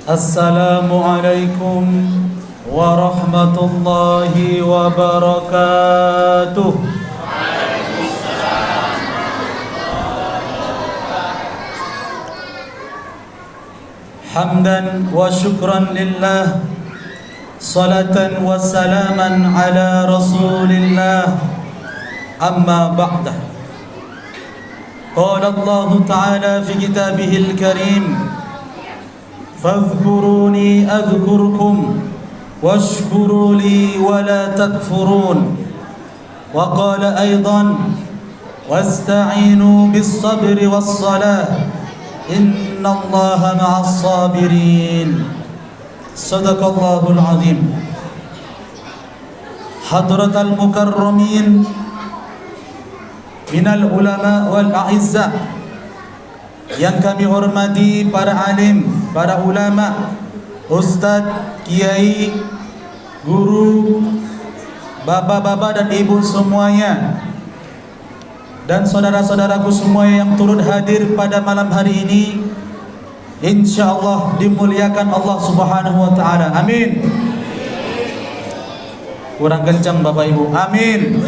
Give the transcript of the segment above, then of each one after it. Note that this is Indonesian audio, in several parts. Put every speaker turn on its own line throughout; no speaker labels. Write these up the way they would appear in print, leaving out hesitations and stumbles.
Assalamualaikum warahmatullahi wabarakatuh. Hamdan wa syukran lillah, salatan wa salaman ala rasulillah, amma ba'dah. Qala Allah Ta'ala fi kitabihil karim, fadhkuruni adhkurkum washkuru li wa la takfurun. Wa qala aydan, wasta'inu bis sabri was salah, innallaha ma'as sabirin. Sadaqallahul azim. Hadratal mukarramin minal ulama wal a'izza, yang kami hormati para alim, para ulama, ustadz, kiai, guru, bapak-bapak dan ibu semuanya, dan saudara-saudaraku semua yang turut hadir pada malam hari ini, insyaallah dimuliakan Allah Subhanahu wa taala. Amin. Kurang kencang Bapak Ibu. Amin.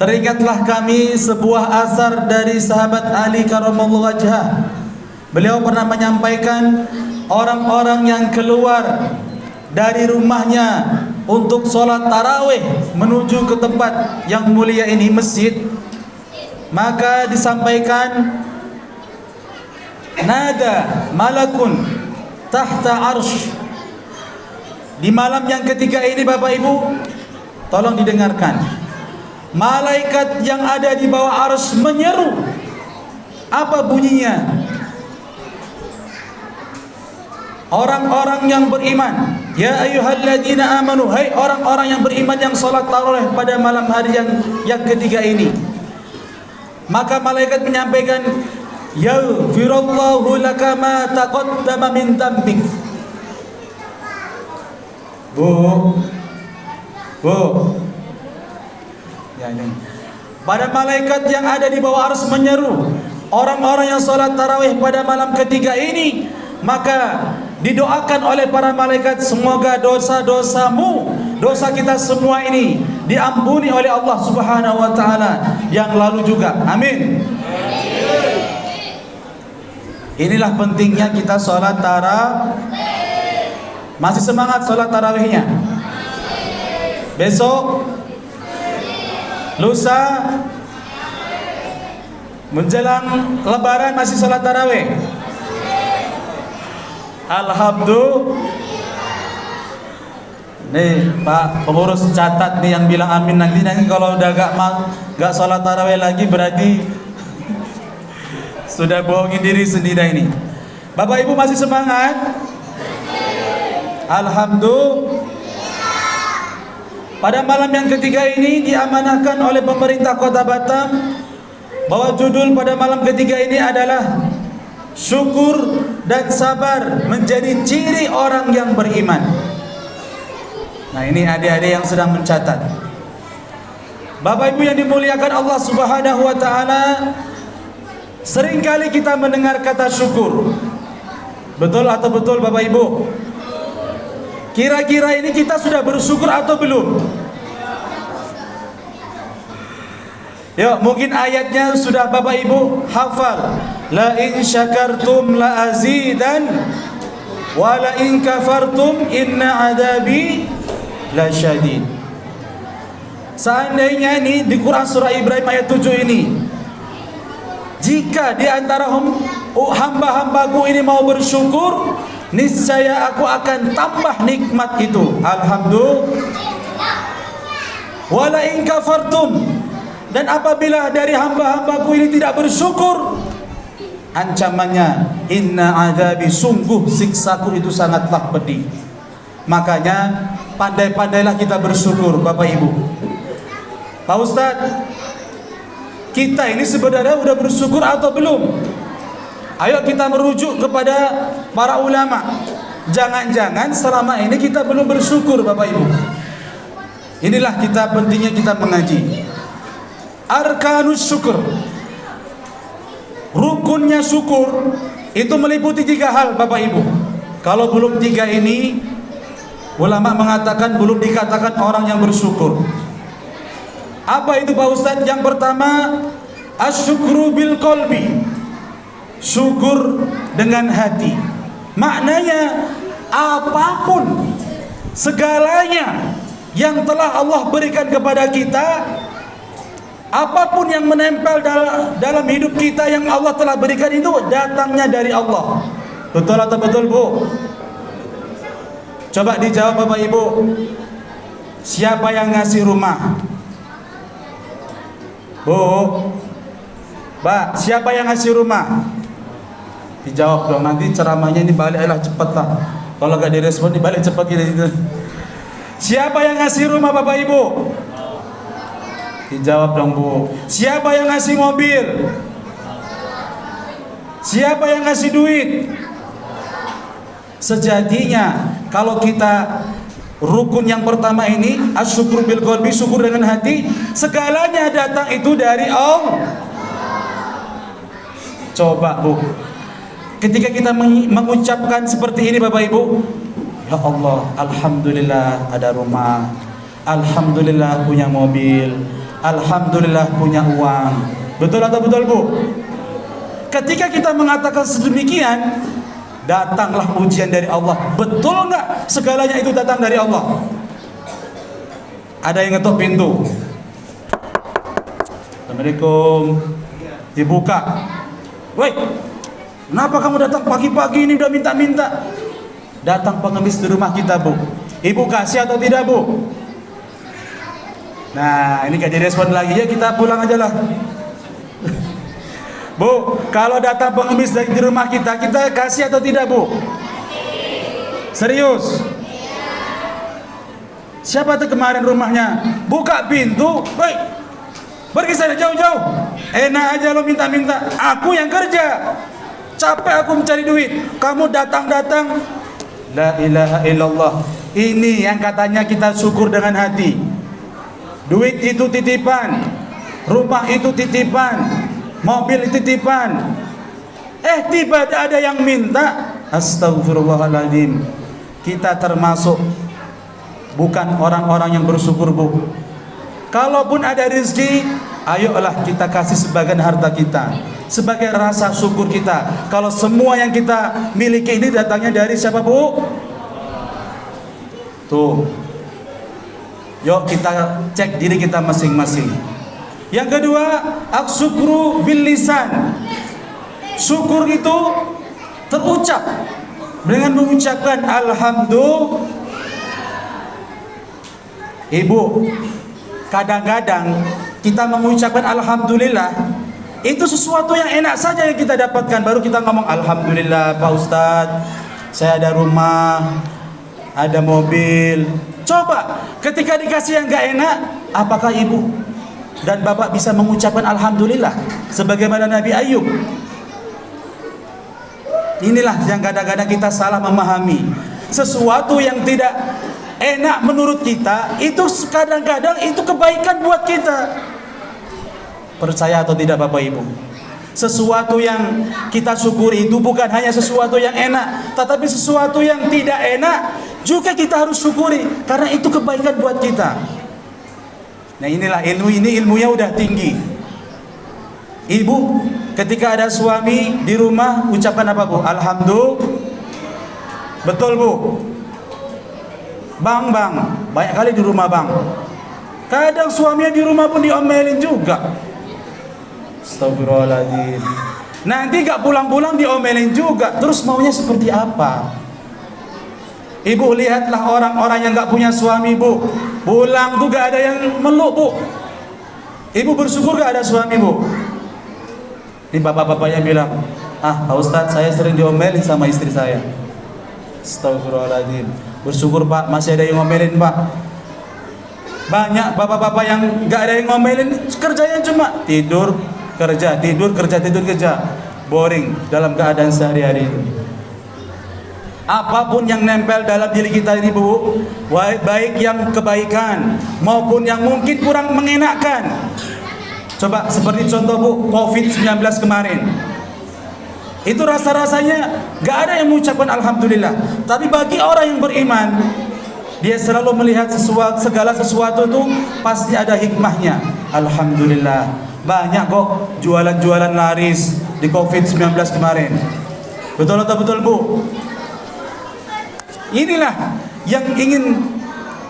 Teringatlah kami sebuah asar dari sahabat Ali karramallahu wajhah. Beliau pernah menyampaikan, orang-orang yang keluar dari rumahnya untuk sholat tarawih menuju ke tempat yang mulia ini, masjid, maka disampaikan, nada malakun tahta arsh. Di malam yang ketiga ini Bapak Ibu, tolong didengarkan, malaikat yang ada di bawah arsy menyeru. Apa bunyinya? Orang-orang yang beriman, ya ayyuhalladzina amanu, hai orang-orang yang beriman yang salat tarawih pada malam hari yang ketiga ini. Maka malaikat menyampaikan, yaghfirullahu laka ma taqaddama min dzambik. Bu. Ya, ini. Pada malaikat yang ada di bawah arsy menyeru, orang-orang yang salat tarawih pada malam ketiga ini, maka didoakan oleh para malaikat, semoga dosa-dosamu, dosa kita semua ini diampuni oleh Allah Subhanahu wa taala yang lalu juga. Amin. Inilah pentingnya kita salat tarawih. Masih semangat salat tarawihnya? Besok, lusa, menjelang lebaran masih salat tarawih? Alhamdulillah. Nih Pak pengurus catat nih yang bilang amin, nanti kalau udah gak sholat tarawih lagi berarti sudah bohongin diri sendiri ini. Bapak Ibu masih semangat? Alhamdulillah. Pada malam yang ketiga ini diamanahkan oleh pemerintah Kota Batam bahwa judul pada malam ketiga ini adalah syukur dan sabar menjadi ciri orang yang beriman. Nah, ini adik-adik yang sedang mencatat. Bapak Ibu yang dimuliakan Allah Subhanahu wa taala, seringkali kita mendengar kata syukur. Betul atau betul Bapak Ibu? Kira-kira ini kita sudah bersyukur atau belum? Yuk, mungkin ayatnya sudah Bapak Ibu hafal. La in syakartum la azidan wa la in kafartum inna adabi la syadid. Seandainya ini di Quran surah Ibrahim ayat 7 ini, jika di antara hamba-hambaku ini mau bersyukur, niscaya aku akan tambah nikmat itu. Alhamdulillah. Wa la in kafartum, dan apabila dari hamba-hambaku ini tidak bersyukur, ancamannya inna adabi, sungguh siksaku itu sangatlah pedih. Makanya pandai-pandailah kita bersyukur Bapak Ibu. Pak Ustadz, kita ini sebenarnya udah bersyukur atau belum? Ayo kita merujuk kepada para ulama. Jangan-jangan selama ini kita belum bersyukur Bapak Ibu. Inilah kita pentingnya kita mengaji. Arkanus syukur. rukunnya syukur itu meliputi 3 hal Bapak Ibu. Kalau belum 3 ini, ulama mengatakan belum dikatakan orang yang bersyukur. Apa itu Pak Ustadz? Yang pertama, asyukru bil qalbi, syukur dengan hati. Maknanya apapun, segalanya yang telah Allah berikan kepada kita, apapun yang menempel dalam hidup kita yang Allah telah berikan itu datangnya dari Allah. Betul atau betul Bu? Coba dijawab Bapak Ibu. Siapa yang ngasih rumah? Bu, Mbak, siapa yang ngasih rumah? Dijawab dong, nanti ceramahnya ini baliklah cepat lah. Kalau gak direspon dibalik cepat gitu. Siapa yang ngasih rumah Bapak Ibu? Dijawab dong Bu. Siapa yang ngasih mobil? Siapa yang ngasih duit? Sejatinya kalau kita rukun yang pertama ini, asyukur bil qalbi, syukur dengan hati, segalanya datang itu dari Allah. Coba Bu, ketika kita mengucapkan seperti ini Bapak Ibu, ya Allah, alhamdulillah ada rumah, alhamdulillah punya mobil, alhamdulillah punya uang. Betul atau betul Bu? Ketika kita mengatakan sedemikian, datanglah ujian dari Allah. Betul nggak segalanya itu datang dari Allah? Ada yang ngetok pintu. Assalamualaikum. Dibuka. Woi, kenapa kamu datang pagi-pagi ini udah minta-minta? Datang pengemis di rumah kita Bu. Ibu kasih atau tidak Bu? Nah, ini gak direspon lagi, ya kita pulang aja lah. Bu, kalau datang pengemis di rumah kita, kita kasih atau tidak Bu? Serius? Siapa tuh kemarin rumahnya buka pintu, woi, pergi sana jauh-jauh. Enak aja lo minta-minta, aku yang kerja, capek aku mencari duit, kamu datang-datang. La ilaha illallah. Ini yang katanya kita syukur dengan hati. Duit itu titipan, rumah itu titipan, mobil itu titipan. Tiba ada yang minta. Astagfirullahaladzim. Kita termasuk bukan orang-orang yang bersyukur Bu. Kalaupun ada rezeki, ayolah kita kasih sebagian harta kita, sebagai rasa syukur kita. Kalau semua yang kita miliki ini datangnya dari siapa Bu? Tuh. Yuk kita cek diri kita masing-masing. Yang kedua, asyukru bil lisan. Syukur itu terucap dengan mengucapkan alhamdulillah. Ibu, kadang-kadang kita mengucapkan alhamdulillah itu sesuatu yang enak saja yang kita dapatkan, baru kita ngomong alhamdulillah Pak Ustadz, saya ada rumah, ada mobil. Coba ketika dikasih yang gak enak, apakah ibu dan bapak bisa mengucapkan alhamdulillah sebagaimana Nabi Ayub? Inilah yang kadang-kadang kita salah memahami. Sesuatu yang tidak enak menurut kita, itu kadang-kadang itu kebaikan buat kita. Percaya atau tidak Bapak Ibu? Sesuatu yang kita syukuri itu bukan hanya sesuatu yang enak, tetapi sesuatu yang tidak enak juga kita harus syukuri, karena itu kebaikan buat kita. Nah inilah ilmu, ini ilmunya udah tinggi. Ibu ketika ada suami di rumah ucapkan apa Bu? Alhamdulillah. Betul Bu? Bang, banyak kali di rumah Bang. Kadang suaminya di rumah pun diomelin juga. Astagfirullahaladzim. Nanti gak pulang-pulang diomelin juga. Terus maunya seperti apa? Ibu lihatlah orang-orang yang gak punya suami Bu, pulang tuh gak ada yang meluk Bu. Ibu bersyukur gak ada suami Bu? Ini bapak-bapaknya bilang, Pak Ustadz, saya sering diomelin sama istri saya. Astagfirullahaladzim. Bersyukur Pak, masih ada yang ngomelin Pak. Banyak bapak-bapak yang gak ada yang ngomelin, kerjanya cuma tidur, kerja, tidur, kerja, tidur, kerja. Boring dalam keadaan sehari-hari itu. Apapun yang nempel dalam diri kita ini Bu, baik yang kebaikan maupun yang mungkin kurang mengenakan. Coba seperti contoh Bu, COVID-19 kemarin. Itu rasa-rasanya gak ada yang mengucapkan alhamdulillah. Tapi bagi orang yang beriman, dia selalu melihat segala sesuatu itu pasti ada hikmahnya. Alhamdulillah, banyak kok jualan-jualan laris di COVID-19 kemarin. Betul atau betul Bu? Inilah yang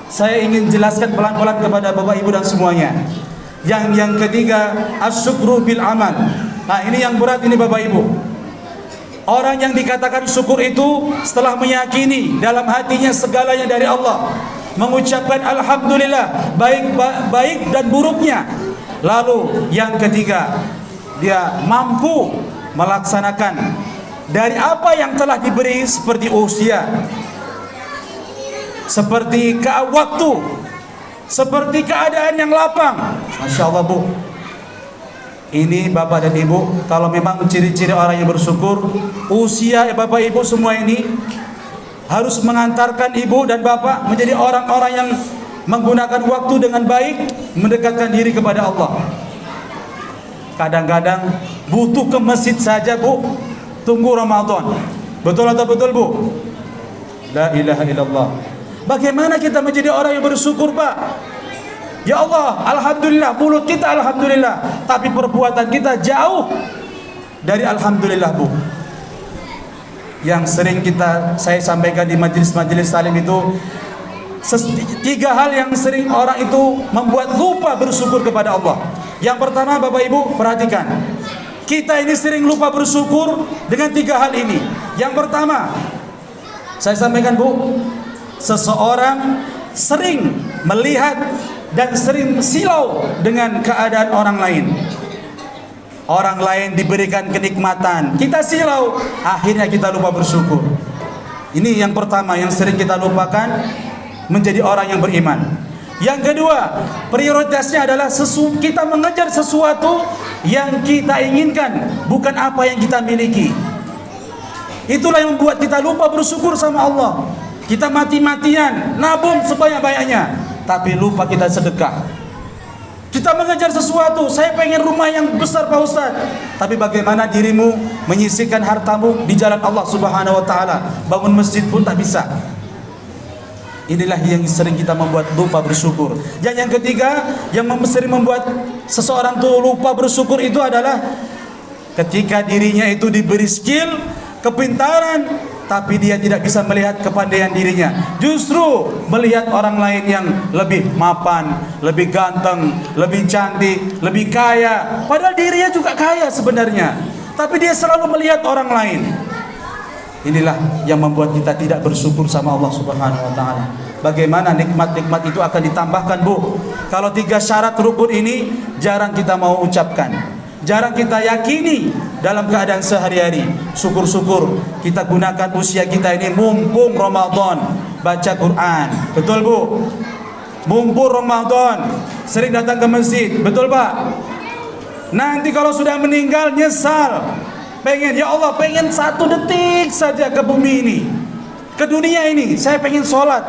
saya ingin jelaskan pelan-pelan kepada Bapak Ibu dan semuanya. Yang ketiga, asyukru bil amal. Nah, ini yang berat ini Bapak Ibu. Orang yang dikatakan syukur itu setelah meyakini dalam hatinya segalanya dari Allah, mengucapkan alhamdulillah baik dan buruknya. Lalu yang ketiga, dia mampu melaksanakan dari apa yang telah diberi seperti usia, seperti waktu, seperti keadaan yang lapang. Masya Allah Bu. Ini Bapak dan Ibu, kalau memang ciri-ciri orang yang bersyukur, usia Bapak Ibu semua ini harus mengantarkan Ibu dan Bapak menjadi orang-orang yang menggunakan waktu dengan baik, mendekatkan diri kepada Allah. Kadang-kadang butuh ke masjid saja Bu, tunggu Ramadan. Betul atau betul Bu? La ilaha illallah. Bagaimana kita menjadi orang yang bersyukur Pak? Ya Allah, alhamdulillah, mulut kita alhamdulillah, tapi perbuatan kita jauh dari alhamdulillah Bu. Yang sering saya sampaikan di majelis-majelis talim itu, tiga hal yang sering orang itu membuat lupa bersyukur kepada Allah. Yang pertama Bapak Ibu perhatikan, kita ini sering lupa bersyukur dengan tiga hal ini. Yang pertama, saya sampaikan Bu, seseorang sering melihat dan sering silau dengan keadaan orang lain. Orang lain diberikan kenikmatan, kita silau, akhirnya kita lupa bersyukur. Ini yang pertama yang sering kita lupakan menjadi orang yang beriman. Yang kedua, prioritasnya adalah kita mengejar sesuatu yang kita inginkan, bukan apa yang kita miliki. Itulah yang membuat kita lupa bersyukur sama Allah. Kita mati-matian nabung sebanyak-banyaknya, tapi lupa kita sedekah. Kita mengejar sesuatu, saya pengen rumah yang besar Pak Ustaz, tapi bagaimana dirimu menyisihkan hartamu di jalan Allah Subhanahu wa taala? Bangun masjid pun tak bisa. Inilah yang sering kita membuat lupa bersyukur. Yang ketiga, yang sering membuat seseorang tuh lupa bersyukur itu adalah ketika dirinya itu diberi skill, kepintaran, tapi dia tidak bisa melihat kepandaian dirinya, justru melihat orang lain yang lebih mapan, lebih ganteng, lebih cantik, lebih kaya, padahal dirinya juga kaya sebenarnya, tapi dia selalu melihat orang lain. Inilah yang membuat kita tidak bersyukur sama Allah Subhanahu wa taala. Bagaimana nikmat-nikmat itu akan ditambahkan Bu, kalau tiga syarat rukun ini jarang kita mau ucapkan, jarang kita yakini dalam keadaan sehari-hari. Syukur-syukur kita gunakan usia kita ini mumpung Ramadan, baca Quran. Betul Bu? Mumpung Ramadan, sering datang ke masjid. Betul Pak? Nanti kalau sudah meninggal nyesal. Pengen, ya Allah, pengen 1 detik saja ke bumi ini, ke dunia ini, saya pengen sholat.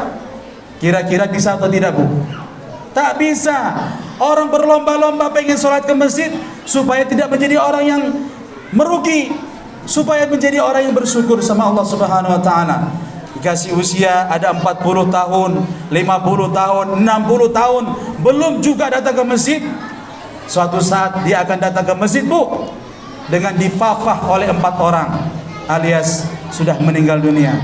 Kira-kira bisa atau tidak Bu? Tak bisa. Orang berlomba-lomba pengen sholat ke masjid supaya tidak menjadi orang yang merugi, supaya menjadi orang yang bersyukur sama Allah Subhanahu wa taala. Dikasih usia ada 40 tahun, 50 tahun, 60 tahun, belum juga datang ke masjid. Suatu saat dia akan datang ke masjid Bu, dengan dipapah oleh 4 orang alias sudah meninggal dunia.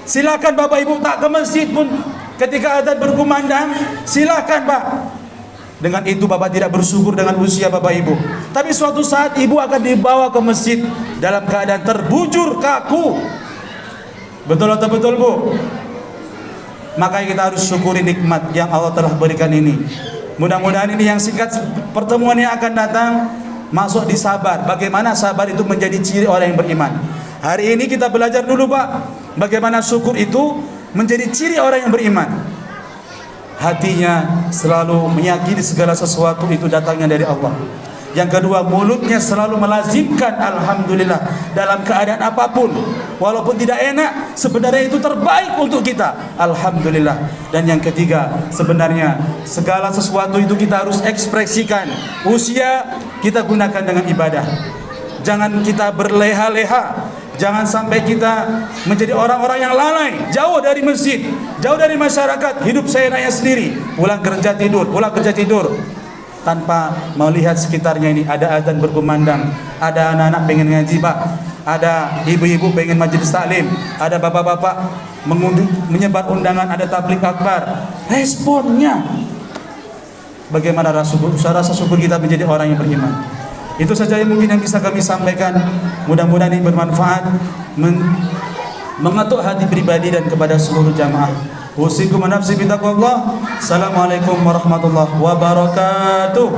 Silakan Bapak Ibu tak ke masjid pun ketika adzan berkumandang, silakan Pak. Dengan itu Bapak tidak bersyukur dengan usia Bapak Ibu. Tapi suatu saat Ibu akan dibawa ke masjid dalam keadaan terbujur kaku. Betul atau betul Bu? Makanya kita harus syukuri nikmat yang Allah telah berikan ini. Mudah-mudahan ini yang singkat pertemuan yang akan datang masuk di sabar. Bagaimana sabar itu menjadi ciri orang yang beriman. Hari ini kita belajar dulu Pak, bagaimana syukur itu menjadi ciri orang yang beriman. Hatinya selalu meyakini segala sesuatu itu datangnya dari Allah. Yang kedua, mulutnya selalu melazimkan alhamdulillah dalam keadaan apapun. Walaupun tidak enak, sebenarnya itu terbaik untuk kita, alhamdulillah. Dan yang ketiga, sebenarnya segala sesuatu itu kita harus ekspresikan. Usia kita gunakan dengan ibadah. jangan kita berleha-leha. Jangan sampai kita menjadi orang-orang yang lalai, jauh dari masjid, jauh dari masyarakat, hidup seenaknya sendiri, pulang kerja tidur, tanpa melihat sekitarnya ini. Ada azan berkumandang, ada anak-anak pengen ngaji Pak, ada ibu-ibu pengen majelis taklim, ada bapak-bapak menyebar undangan, ada tabligh akbar. Responnya bagaimana rasa syukur kita menjadi orang yang beriman. Itu saja yang mungkin yang bisa kami sampaikan. Mudah-mudahan ini bermanfaat, mengetuk hati pribadi dan kepada seluruh jamaah. Usikum nafsi bitaqwallah. Assalamualaikum warahmatullahi wabarakatuh.